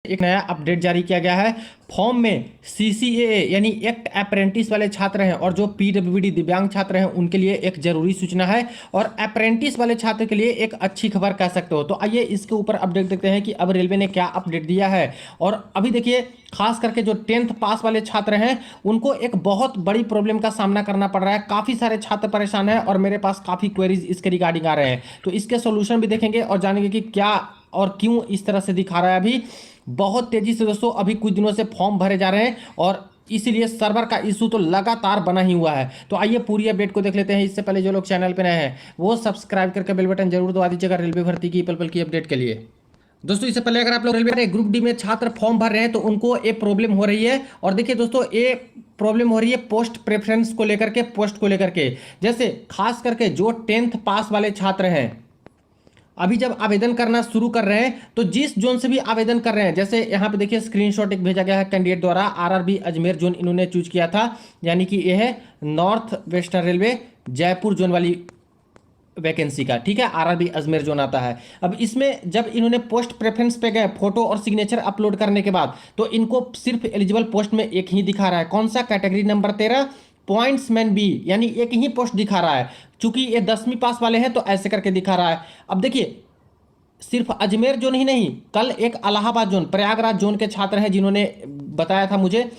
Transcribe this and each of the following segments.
एक नया अपडेट जारी किया गया है। फॉर्म में सीसीएए यानी एक्ट अप्रेंटिस वाले छात्र हैं और जो पीडब्ल्यूडी दिव्यांग छात्र हैं उनके लिए एक जरूरी सूचना है, और अप्रेंटिस वाले छात्र के लिए एक अच्छी खबर कह सकते हो। तो आइए इसके ऊपर अपडेट देखते हैं कि अब रेलवे ने क्या अपडेट दिया है। और अभी देखिए, खास करके जो 10th पास वाले छात्र हैं उनको एक बहुत बड़ी प्रॉब्लम का सामना करना पड़ रहा है। काफ़ी सारे छात्र परेशान हैं और मेरे पास काफ़ी क्वेरीज इसके रिगार्डिंग आ रहे हैं, तो इसके सोल्यूशन भी देखेंगे और जानेंगे कि क्या और क्यों इस तरह से दिखा रहा है। अभी बहुत तेजी से दोस्तों अभी कुछ दिनों से फॉर्म भरे जा रहे हैं और इसीलिए सर्वर का इशू तो लगातार बना ही हुआ है। तो आइए पूरी अपडेट को देख लेते हैं। इससे पहले जो लोग चैनल पे नए हैं वो सब्सक्राइब करके बेल बटन जरूर दबा दीजिएगा रेलवे भर्ती की पल पल की अपडेट के लिए। दोस्तों इससे पहले अगर आप लोग रेलवे ग्रुप डी में छात्र फॉर्म भर रहे हैं तो उनको एक प्रॉब्लम हो रही है। और देखिए दोस्तों, ये प्रॉब्लम हो रही है पोस्ट प्रेफरेंस को लेकर के, पोस्ट को लेकर के। जैसे खास करके जो 10th पास वाले छात्र हैं, अभी जब आवेदन करना शुरू कर रहे हैं तो जिस जोन से भी आवेदन कर रहे हैं, जैसे यहाँ पे देखिए स्क्रीनशॉट एक भेजा गया है कैंडिडेट द्वारा, आरआरबी अजमेर जोन इन्होंने चूज किया था, यानी कि यह है north western railway Jaipur zone वाली वैकेंसी का। ठीक है, आरआरबी अजमेर जोन आता है। अब इसमें जब इन्होंने पोस्ट प्रेफरेंस पे गए फोटो और सिग्नेचर अपलोड करने के बाद, तो इनको सिर्फ एलिजिबल पोस्ट में एक ही दिखा रहा है। कौन सा? कैटेगरी नंबर 13 पॉइंट्समैन बी, यानी एक ही पोस्ट दिखा रहा है। चूंकि ये 10वीं पास वाले हैं तो ऐसे करके दिखा रहा है। अब देखिए, सिर्फ अजमेर जोन ही नहीं, कल एक इलाहाबाद जोन, प्रयागराज जोन के छात्र हैं जिन्होंने बताया था मुझे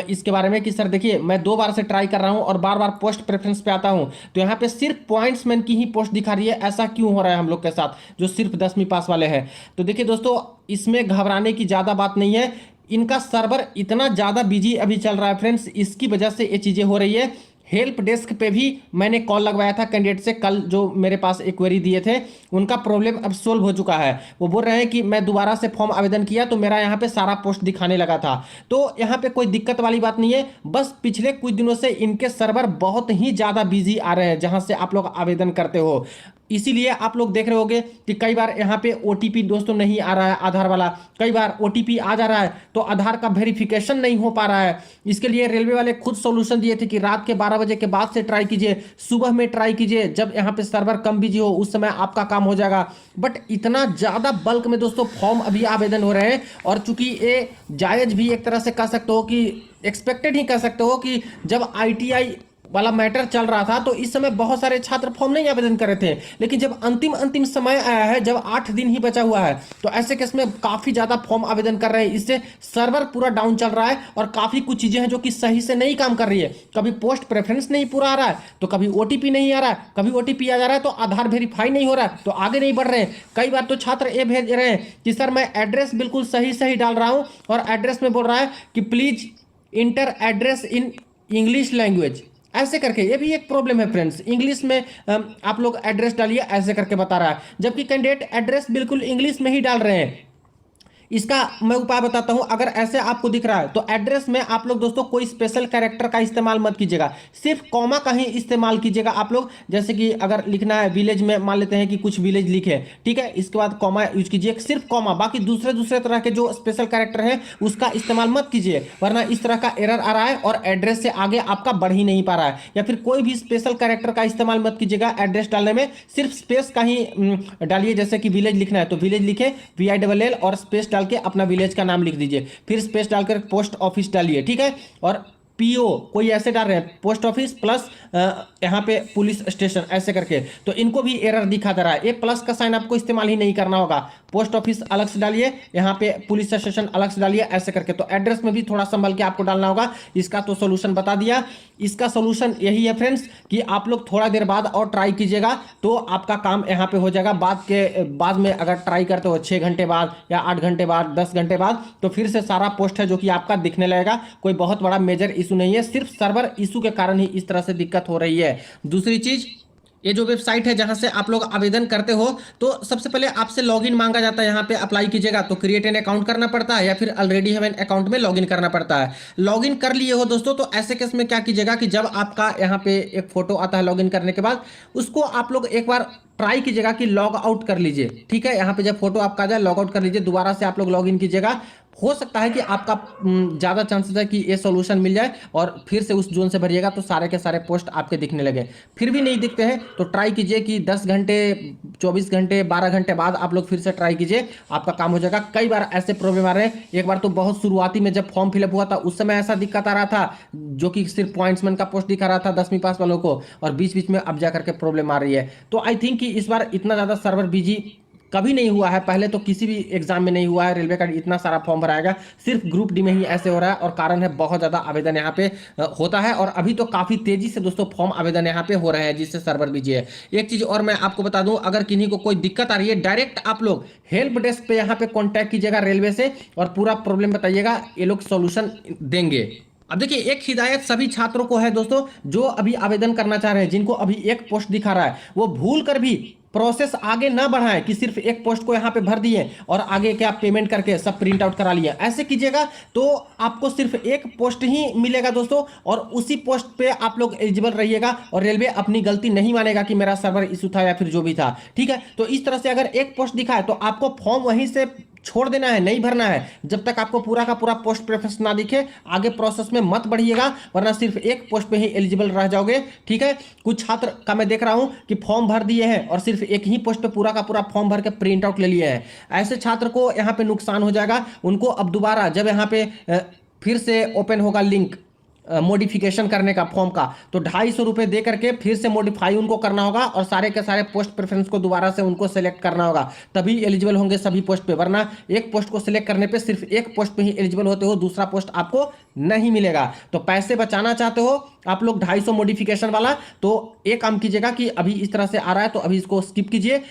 इसके बारे में कि सर देखिए मैं 2 बार से ट्राई कर रहा हूं और बार बार पोस्ट प्रेफरेंस पे आता हूं, तो यहाँ पे सिर्फ पॉइंट्समैन की ही पोस्ट दिखा रही है। ऐसा क्यों हो रहा है हम लोग के साथ जो सिर्फ 10वीं पास वाले हैं? तो देखिए दोस्तों, इसमें घबराने की ज़्यादा बात नहीं है। इनका सर्वर इतना ज़्यादा बिजी अभी चल रहा है फ्रेंड्स, इसकी वजह से ये चीज़ें हो रही है। हेल्प डेस्क पे भी मैंने कॉल लगवाया था कैंडिडेट से, कल जो मेरे पास एक क्वेरी दिए थे, उनका प्रॉब्लम अब सोल्व हो चुका है। वो बोल रहे हैं कि मैं दोबारा से फॉर्म आवेदन किया तो मेरा यहाँ पे सारा पोस्ट दिखाने लगा था। तो यहाँ पे कोई दिक्कत वाली बात नहीं है, बस पिछले कुछ दिनों से इनके सर्वर बहुत ही ज़्यादा बिजी आ रहे हैं जहाँ से आप लोग आवेदन करते हो। इसीलिए आप लोग देख रहे होंगे कि कई बार यहाँ पे ओटीपी दोस्तों नहीं आ रहा है आधार वाला, कई बार ओटीपी आ जा रहा है तो आधार का वेरिफिकेशन नहीं हो पा रहा है। इसके लिए रेलवे वाले खुद सॉल्यूशन दिए थे कि रात के 12 बजे के बाद से ट्राई कीजिए, सुबह में ट्राई कीजिए, जब यहाँ पे सर्वर कम बिजी हो उस समय आपका काम हो जाएगा। बट इतना ज़्यादा बल्क में दोस्तों फॉर्म अभी आवेदन हो रहे हैं, और चूंकि ये जायज़ भी एक तरह से कह सकते हो कि एक्सपेक्टेड ही कह सकते हो कि जब आईटीआई वाला मैटर चल रहा था तो इस समय बहुत सारे छात्र फॉर्म नहीं आवेदन कर रहे थे। लेकिन जब अंतिम समय आया है, जब 8 दिन ही बचा हुआ है, तो ऐसे केस में काफ़ी ज़्यादा फॉर्म आवेदन कर रहे हैं। इससे सर्वर पूरा डाउन चल रहा है और काफ़ी कुछ चीज़ें हैं जो कि सही से नहीं काम कर रही है। कभी पोस्ट प्रेफरेंस नहीं पूरा आ रहा है, तो कभी ओटीपी नहीं आ रहा है, कभी ओटीपी आ जा रहा है तो आधार वेरीफाई नहीं हो रहा है, तो आगे नहीं बढ़ रहे हैं। कई बार तो छात्र ये भेज रहे हैं कि सर मैं एड्रेस बिल्कुल सही डाल रहा हूँ और एड्रेस में बोल रहा है कि please inter address in English language, ऐसे करके। ये भी एक प्रॉब्लम है फ्रेंड्स, इंग्लिश में आप लोग एड्रेस डालिए ऐसे करके बता रहा है, जबकि कैंडिडेट एड्रेस बिल्कुल इंग्लिश में ही डाल रहे हैं। इसका मैं उपाय बताता हूं। अगर ऐसे आपको दिख रहा है तो एड्रेस में आप लोग दोस्तों कोई स्पेशल कैरेक्टर का इस्तेमाल मत कीजिएगा, सिर्फ कॉमा का ही इस्तेमाल कीजिएगा आप लोग। जैसे कि अगर लिखना है विलेज में, मान लेते हैं कि कुछ विलेज लिखे, ठीक है, इसके बाद कॉमा यूज कीजिए, सिर्फ कॉमा। बाकी दूसरे तरह के जो स्पेशल कैरेक्टर है उसका इस्तेमाल मत कीजिए, वरना इस तरह का एरर आ रहा है और एड्रेस से आगे आपका बढ़ ही नहीं पा रहा है। या फिर कोई भी स्पेशल कैरेक्टर का इस्तेमाल मत कीजिएगा एड्रेस डालने में, सिर्फ स्पेस का ही डालिए। जैसे कि विलेज लिखना है तो विलेज लिखे VILL और स्पेस डाल के अपना विलेज का नाम लिख दीजिए, फिर स्पेस डालकर पोस्ट ऑफिस डालिए, ठीक है। और पीओ कोई ऐसे डाल रहे हैं पोस्ट ऑफिस प्लस यहाँ पे पुलिस स्टेशन ऐसे करके, तो इनको भी एरर दिखा दे रहा है। ये प्लस का साइन आपको इस्तेमाल ही नहीं करना होगा, पोस्ट ऑफिस अलग से डालिए, यहाँ पे पुलिस स्टेशन अलग से डालिए ऐसे करके। तो एड्रेस में भी थोड़ा संभल के आपको डालना होगा। इसका तो सोल्यूशन बता दिया। इसका सोल्यूशन यही है फ्रेंड्स कि आप लोग थोड़ा देर बाद और ट्राई कीजिएगा तो आपका काम यहाँ पे हो जाएगा। बाद में अगर ट्राई करते हो 6 घंटे बाद या 8 घंटे बाद 10 घंटे बाद, तो फिर से सारा पोस्ट है जो कि आपका दिखने लगेगा। कोई बहुत बड़ा मेजर इशू नहीं है, सिर्फ सर्वर इशू के कारण ही इस तरह से दिक्कत हो रही है। दूसरी चीज, ये जो वेबसाइट है जहां से आप लोग आवेदन करते हो, तो सबसे पहले आपसे लॉगिन मांगा जाता है। यहाँ पे अप्लाई कीजिएगा तो क्रिएट एन अकाउंट करना पड़ता है या फिर ऑलरेडी हैव एन अकाउंट में लॉगिन करना पड़ता है। लॉगिन कर लिए हो दोस्तों तो ऐसे केस में क्या कीजिएगा कि जब आपका यहाँ पे एक फोटो आता है लॉगिन करने के बाद, उसको आप लोग एक बार ट्राई कीजिएगा कि लॉग आउट कर लीजिए, ठीक है। यहाँ पे जब फोटो आपका आ जाए लॉग आउट कर लीजिए, दोबारा से आप लोग लॉगिन कीजिएगा, हो सकता है कि आपका ज़्यादा चांसेस है कि ये सॉल्यूशन मिल जाए और फिर से उस जोन से भरिएगा तो सारे के सारे पोस्ट आपके दिखने लगे। फिर भी नहीं दिखते हैं तो ट्राई कीजिए कि 10 घंटे, 24 घंटे, 12 घंटे बाद आप लोग फिर से ट्राई कीजिए, आपका काम हो जाएगा। कई बार ऐसे प्रॉब्लम आ रहे हैं, एक बार तो बहुत शुरुआती में जब फॉर्म फिलअप हुआ था उस समय ऐसा दिक्कत आ रहा था, जो कि सिर्फ पॉइंट्समैन का पोस्ट दिखा रहा था 10वीं पास वालों को, और बीच बीच में अब जा करके प्रॉब्लम आ रही है। तो आई थिंक कि इस बार इतना ज़्यादा सर्वर बिजी कभी नहीं हुआ है, पहले तो किसी भी एग्जाम में नहीं हुआ है रेलवे का इतना सारा फॉर्म भराएगा, सिर्फ ग्रुप डी में ही ऐसे हो रहा है। और कारण है बहुत ज़्यादा आवेदन यहाँ पे होता है, और अभी तो काफ़ी तेजी से दोस्तों फॉर्म आवेदन यहाँ पे हो रहे हैं, जिससे सर्वर बिजी है। एक चीज़ और मैं आपको बता दूं, अगर किन्हीं को कोई दिक्कत आ रही है, डायरेक्ट आप लोग हेल्प डेस्क पे यहाँ पे कॉन्टैक्ट कीजिएगा रेलवे से और पूरा प्रॉब्लम बताइएगा, ये लोग सोल्यूशन देंगे। अब देखिए, एक हिदायत सभी छात्रों को है दोस्तों, जो अभी आवेदन करना चाह रहे हैं, जिनको अभी एक पोस्ट दिखा रहा है, वो भूल कर भी प्रोसेस आगे ना बढ़ाएं कि सिर्फ एक पोस्ट को यहां पे भर दिए और आगे क्या पेमेंट करके सब प्रिंट आउट करा लिया। ऐसे कीजिएगा तो आपको सिर्फ एक पोस्ट ही मिलेगा दोस्तों, और उसी पोस्ट पे आप लोग एलिजिबल रहिएगा, और रेलवे अपनी गलती नहीं मानेगा कि मेरा सर्वर इशू था या फिर जो भी था। ठीक है, तो इस तरह से अगर एक पोस्ट दिखा है तो आपको फॉर्म वहीं से छोड़ देना है, नहीं भरना है जब तक आपको पूरा का पूरा पोस्ट प्रेफरेंस ना दिखे। आगे प्रोसेस में मत बढ़िएगा, वरना सिर्फ एक पोस्ट पे ही एलिजिबल रह जाओगे। ठीक है, कुछ छात्र का मैं देख रहा हूं कि फॉर्म भर दिए हैं और सिर्फ एक ही पोस्ट पे पूरा का पूरा फॉर्म भर के प्रिंट आउट ले लिए हैं। ऐसे छात्र को यहाँ पे नुकसान हो जाएगा। उनको अब दोबारा जब यहाँ पे फिर से ओपन होगा लिंक मॉडिफिकेशन करने का फॉर्म का, तो 250 रुपये दे करके फिर से मॉडिफाई उनको करना होगा, और सारे के सारे पोस्ट प्रेफरेंस को दोबारा से उनको सेलेक्ट करना होगा, तभी एलिजिबल होंगे सभी पोस्ट पे। वरना एक पोस्ट को सिलेक्ट करने पे सिर्फ एक पोस्ट पे ही एलिजिबल होते हो, दूसरा पोस्ट आपको नहीं मिलेगा। तो पैसे बचाना चाहते हो आप लोग 250 मॉडिफिकेशन वाला, तो एक काम कीजिएगा कि अभी इस तरह से आ रहा है तो अभी इसको स्किप कीजिए।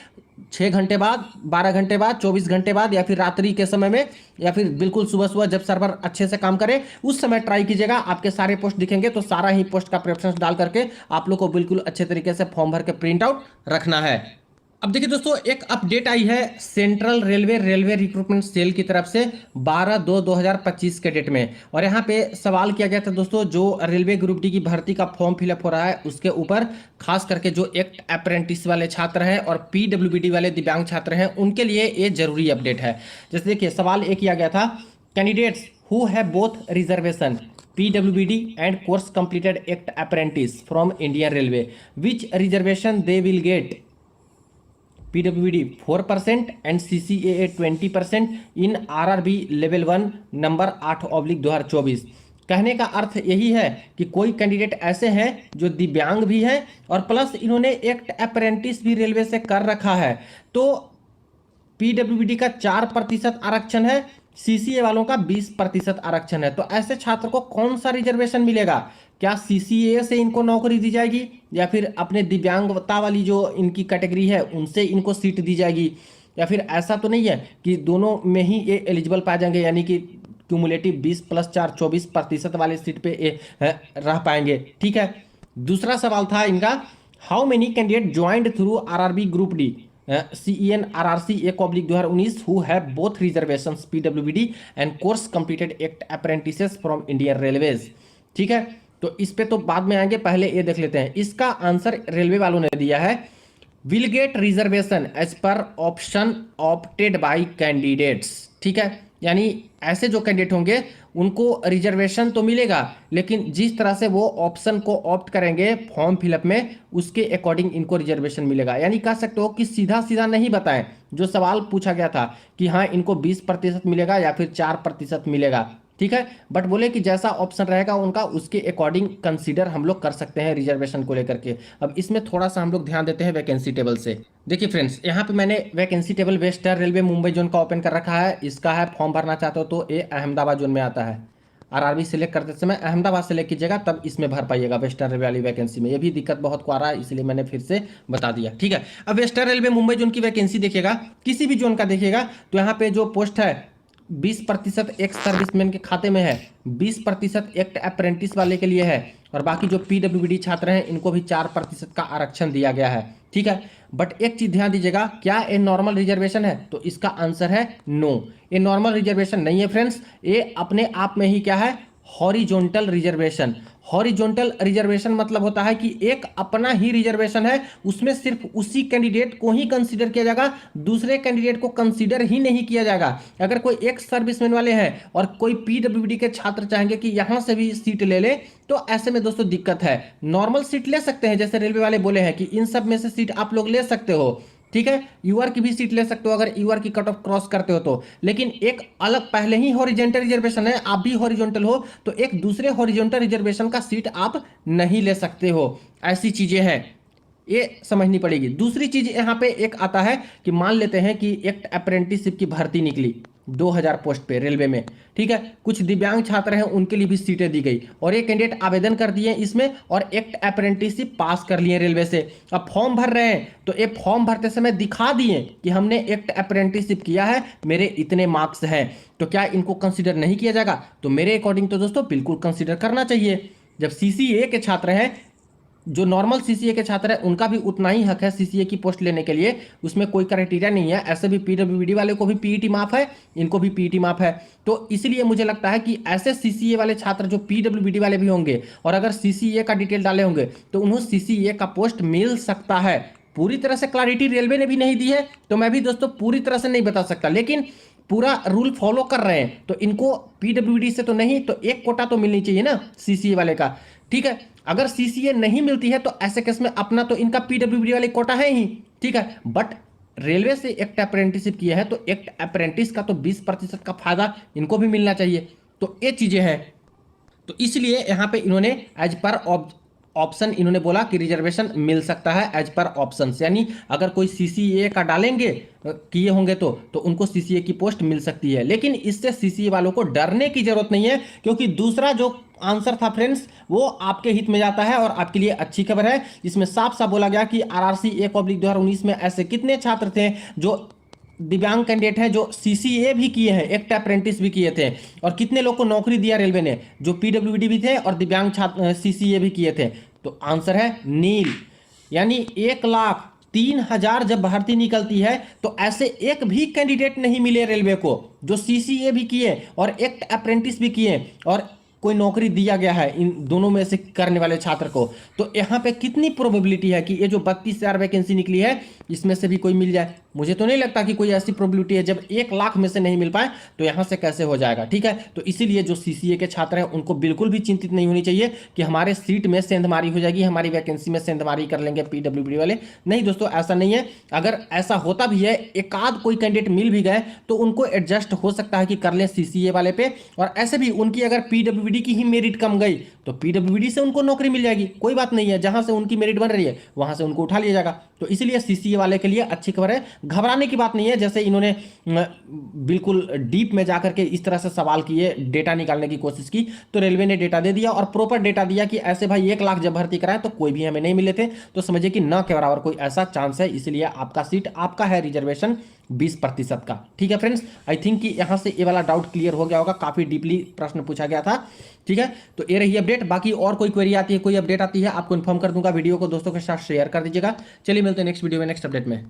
6 घंटे बाद, 12 घंटे बाद, 24 घंटे बाद, या फिर रात्रि के समय में, या फिर बिल्कुल सुबह सुबह जब सर्वर अच्छे से काम करे उस समय ट्राई कीजिएगा। आपके सारे पोस्ट दिखेंगे, तो सारा ही पोस्ट का प्रेफरेंस डाल करके आप लोग को बिल्कुल अच्छे तरीके से फॉर्म भर के प्रिंट आउट रखना है। अब देखिए दोस्तों, एक अपडेट आई है सेंट्रल रेलवे रिक्रूटमेंट सेल की तरफ से 12/2/2025 के डेट में, और यहाँ पे सवाल किया गया था दोस्तों, जो रेलवे ग्रुप डी की भर्ती का फॉर्म फिलअप हो रहा है उसके ऊपर, खास करके जो एक्ट अप्रेंटिस वाले छात्र हैं और पीडब्ल्यूबीडी वाले दिव्यांग छात्र हैं, उनके लिए ये जरूरी अपडेट है। जैसे देखिए, सवाल एक किया गया था, candidates who have both reservation PWBD and course completed act apprentice from Indian Railway, which reservation they will get? PWBD 4% and CCAA 20% in RRB level 1 number 8/2024। कहने का अर्थ यही है कि कोई कैंडिडेट ऐसे हैं जो दिव्यांग भी हैं और प्लस इन्होंने एक्ट अप्रेंटिस भी रेलवे से कर रखा है, तो पीडब्ल्यूडी का 4% आरक्षण है, सीसीए वालों का 20% आरक्षण है। तो ऐसे छात्र को कौन सा रिजर्वेशन मिलेगा? क्या सीसीए से इनको नौकरी दी जाएगी, या फिर अपने दिव्यांगता वाली जो इनकी कैटेगरी है उनसे इनको सीट दी जाएगी, या फिर ऐसा तो नहीं है कि दोनों में ही ये एलिजिबल पाए जाएंगे, यानी कि क्यूमुलेटिव 20 + 4 24% वाले सीट पे ये रह पाएंगे। ठीक है, दूसरा सवाल था इनका, how many candidate joined through RRB group D CEN RRC 1/2019 who have both reservations PWBD and course completed act apprentices from Indian Railways। ठीक है, तो इस पे तो बाद में आएंगे, पहले ये देख लेते हैं। इसका आंसर रेलवे वालों ने दिया है, will get reservation as per option opted by candidates. ठीक है, यानी ऐसे जो कैंडिडेट होंगे उनको रिजर्वेशन तो मिलेगा, लेकिन जिस तरह से वो ऑप्शन को ऑप्ट करेंगे फॉर्म फिलअप में उसके अकॉर्डिंग इनको रिजर्वेशन मिलेगा। यानी कह सकते हो कि सीधा सीधा नहीं बताएं, जो सवाल पूछा गया था कि हाँ इनको 20% मिलेगा या फिर 4% मिलेगा। ठीक है, बट बोले कि जैसा ऑप्शन रहेगा उनका उसके अकॉर्डिंग कंसीडर हम लोग कर सकते हैं रिजर्वेशन को लेकर के। अब इसमें थोड़ा सा हम लोग ध्यान देते हैं वैकेंसी टेबल से। देखिए फ्रेंड्स, यहाँ पे मैंने vacancy table western railway Mumbai zone का ओपन कर रखा है। इसका है, फॉर्म भरना चाहते हो तो ये अहमदाबाद जोन में आता है। आरआरबी सिलेक्ट करते समय अहमदाबाद सेलेक्ट कीजिएगा, तब इसमें भर पाइएगा वेस्टर्न रेलवे वाली वैकेंसी में। ये भी दिक्कत बहुत को आ रहा है, इसलिए मैंने फिर से बता दिया। ठीक है, अब वेस्टर्न रेलवे मुंबई जोन की वैकेंसी देखिएगा, किसी भी जोन का देखिएगा तो यहाँ पे जो पोस्ट है 20% एक्स सर्विसमैन के खाते में है, 20% एक्ट अप्रेंटिस वाले के लिए है, और बाकी जो पीडब्ल्यूडी छात्र हैं इनको भी 4% का आरक्षण दिया गया है। ठीक है, बट एक चीज ध्यान दीजिएगा, क्या ये नॉर्मल रिजर्वेशन है? तो इसका आंसर है नो, ये नॉर्मल रिजर्वेशन नहीं है फ्रेंड्स। ये अपने आप में ही क्या है, हॉरिजॉन्टल रिजर्वेशन। हॉरिजॉन्टल रिजर्वेशन मतलब होता है कि एक अपना ही रिजर्वेशन है, उसमें सिर्फ उसी कैंडिडेट को ही कंसीडर किया जाएगा, दूसरे कैंडिडेट को कंसीडर ही नहीं किया जाएगा। अगर कोई एक सर्विसमैन वाले हैं और कोई पीडब्ल्यूडी के छात्र चाहेंगे कि यहां से भी सीट ले ले, तो ऐसे में दोस्तों दिक्कत है। नॉर्मल सीट ले सकते हैं, जैसे रेलवे वाले बोले हैं कि इन सब में से सीट आप लोग ले सकते हो, ठीक है। यूआर की भी सीट ले सकते हो अगर यूआर की कट ऑफ क्रॉस करते हो तो, लेकिन एक अलग पहले ही हॉरिजॉन्टल रिजर्वेशन है, आप भी हॉरिजॉन्टल हो, तो एक दूसरे हॉरिजॉन्टल रिजर्वेशन का सीट आप नहीं ले सकते हो। ऐसी चीजें हैं, ये समझनी पड़ेगी। दूसरी चीज यहां पे एक आता है कि मान लेते हैं कि एक अप्रेंटिसशिप की भर्ती निकली 2000 पोस्ट पे रेलवे में, ठीक है। कुछ दिव्यांग छात्र हैं, उनके लिए भी सीटें दी गई और एक कैंडिडेट आवेदन कर दिए इसमें और एक अप्रेंटिसशिप पास कर लिए रेलवे से। अब फॉर्म भर रहे हैं तो ये फॉर्म भरते समय दिखा दिए कि हमने एक अप्रेंटिसशिप किया है, मेरे इतने मार्क्स हैं, तो क्या इनको कंसिडर नहीं किया जाएगा? तो मेरे अकॉर्डिंग तो दोस्तों बिल्कुल कंसिडर करना चाहिए। जब सीसीए के छात्र हैं, जो नॉर्मल सीसीए के छात्र है, उनका भी उतना ही हक है सीसीए की पोस्ट लेने के लिए, उसमें कोई क्राइटेरिया नहीं है। ऐसे भी पीडब्ल्यूडी वाले को भी पीईटी माफ है, इनको भी पीईटी माफ है। तो इसलिए मुझे लगता है कि ऐसे सीसीए वाले छात्र जो पीडब्ल्यूडी वाले भी होंगे और अगर सीसीए का डिटेल डाले होंगे तो उन्हें सीसीए का पोस्ट मिल सकता है। पूरी तरह से क्लैरिटी रेलवे ने भी नहीं दी है, तो मैं भी दोस्तों पूरी तरह से नहीं बता सकता, लेकिन पूरा रूल फॉलो कर रहे हैं, तो इनको पीडब्ल्यूडी से तो नहीं तो एक कोटा तो मिलनी चाहिए ना सीसीए वाले का, ठीक है। अगर सीसीए नहीं मिलती है तो ऐसे केस में अपना तो इनका पीडब्ल्यूडी वाले कोटा है ही, ठीक है। बट रेलवे से एक अप्रेंटिसशिप किया है तो एक अप्रेंटिस का तो 20% का फायदा इनको भी मिलना चाहिए। तो ये चीजें हैं, तो इसलिए यहां पे इन्होंने एज पर ऑप्शन इन्होंने बोला कि रिजर्वेशन मिल सकता है एज पर ऑप्शन, यानी अगर कोई सीसीए का डालेंगे किए होंगे तो उनको सीसीए की पोस्ट मिल सकती है। लेकिन इससे सीसीए वालों को डरने की जरूरत नहीं है, क्योंकि दूसरा जो आंसर था फ्रेंड्स वो आपके हित में जाता है और आपके लिए अच्छी खबर है। इसमें साफ साफ बोला गया कि आरआरसी 1/2019 में ऐसे कितने छात्र थे जो दिव्यांग कैंडिडेट हैं जो सीसीए भी किए हैं, एक अप्रेंटिस भी किए थे, और कितने लोग को नौकरी दिया रेलवे ने जो पीडब्ल्यूडी भी थे और दिव्यांग छात्र सीसीए भी किए थे। तो आंसर है नील, यानी 1,03,000 जब भर्ती निकलती है तो ऐसे एक भी कैंडिडेट नहीं मिले रेलवे को जो सीसीए भी किए और एक अप्रेंटिस भी किए और कोई नौकरी दिया गया है इन दोनों में से करने वाले छात्र को। तो यहाँ पे कितनी प्रोबेबिलिटी है कि ये जो 32,000 वैकेंसी निकली है इसमें से भी कोई मिल जाए? मुझे तो नहीं लगता कि कोई ऐसी प्रोबेबिलिटी है। जब 1 लाख में से नहीं मिल पाए तो यहाँ से कैसे हो जाएगा, ठीक है। तो इसीलिए जो सीसीए के छात्र हैं उनको बिल्कुल भी चिंतित नहीं होनी चाहिए कि हमारे सीट में सेंधमारी हो जाएगी, हमारी वैकेंसी में सेंधमारी कर लेंगे पीडब्ल्यूडी वाले। नहीं दोस्तों, ऐसा नहीं है। अगर ऐसा होता भी है, एक आध कोई कैंडिडेट मिल भी गए तो उनको एडजस्ट हो सकता है कि कर लें सीसीए वाले पे, और ऐसे भी उनकी अगर पीडब्ल्यूडी की ही मेरिट कम गई तो पीडब्ल्यूडी से उनको नौकरी मिल जाएगी, कोई बात नहीं है। जहां से उनकी मेरिट बन रही है वहां से उनको उठा लिया जाएगा। तो इसलिए सीसीए वाले के लिए अच्छी खबर है, घबराने की बात नहीं है। जैसे इन्होंने बिल्कुल डीप में जाकर के इस तरह से सवाल किए, डेटा निकालने की कोशिश की, तो रेलवे ने डेटा दे दिया और प्रॉपर डेटा दिया कि ऐसे भाई 1 लाख जब भर्ती कराए तो कोई भी हमें नहीं मिले थे, तो समझिए कि न के बराबर कोई ऐसा चांस है। इसलिए आपका सीट आपका है, रिजर्वेशन 20% का, ठीक है फ्रेंड्स। आई थिंक कि यहां से ये वाला डाउट क्लियर हो गया होगा, काफी डीपली प्रश्न पूछा गया था, ठीक है। तो ये रही अपडेट। बाकी और कोई क्वेरी आती है, कोई अपडेट आती है, आपको इन्फॉर्म कर दूंगा। वीडियो को दोस्तों के साथ शेयर कर दीजिएगा। चलिए मिलते हैं नेक्स्ट वीडियो में, नेक्स्ट अपडेट में।